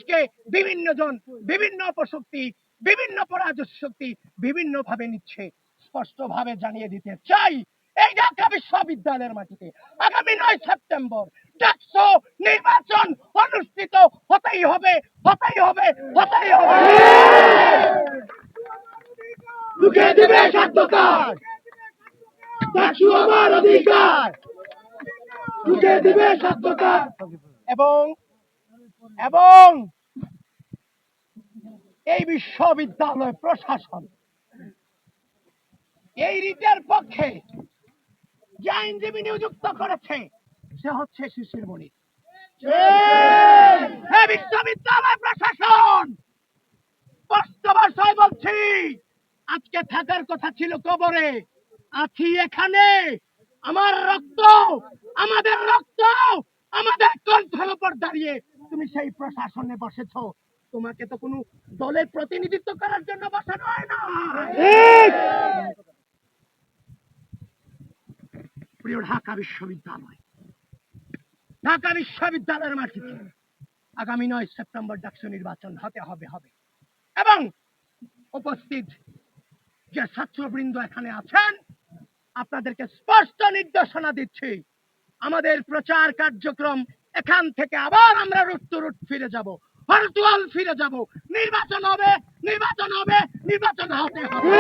আজকে বিভিন্ন জন বিভিন্ন অপশক্তি বিভিন্ন পরাজয় শক্তি বিভিন্ন ভাবে নিচ্ছে। স্পষ্ট ভাবে জানিয়ে দিতে চাই, এই ঢাকা বিশ্ববিদ্যালয়ের মাটিতে আগামী 9 সেপ্টেম্বর ডাকসু নির্বাচন অনুষ্ঠিত হতেই হবে, হতেই হবে, হতেই হবে। লুকে দিবে স্বার্থকার, ডাকসু আমার অধিকার, লুকে দিবে স্বার্থকার। এবং এবং এই বিশ্ববিদ্যালয় প্রশাসন এই রিটের পক্ষে যে আইনজীবী নিযুক্ত করেছে সে হচ্ছে শিশির মণি। বিশ্ববিদ্যালয় প্রশাসন স্পষ্ট ভাষায় বলছি, আজকে থাকার কথা ছিল কবরে, আছি এখানে। আমার রক্ত, আমাদের রক্ত, আমাদের কণ্ঠের উপর দাঁড়িয়ে তুমি সেই প্রশাসনে বসেছ। তোমাকে তো কোনো দলের প্রতিনিধিত্ব করার জন্য বসানো হয় না। প্রিয় ঢাকা বিশ্ববিদ্যালয়, ঢাকা বিশ্ববিদ্যালয়ের মাটিতে আগামী 9 সেপ্টেম্বর ডাকসু নির্বাচন হতে হবে এবং উপস্থিত যে ছাত্রবৃন্দ এখানে আছেন আপনাদেরকে স্পষ্ট নির্দেশনা দিচ্ছি, আমাদের প্রচার কার্যক্রম এখান থেকে আবার আমরা রুট টু রুট ফিরে যাব, হরতুয়াল ফিরে যাব। নির্বাচন হবে, নির্বাচন হবে, নির্বাচন হতে হবে।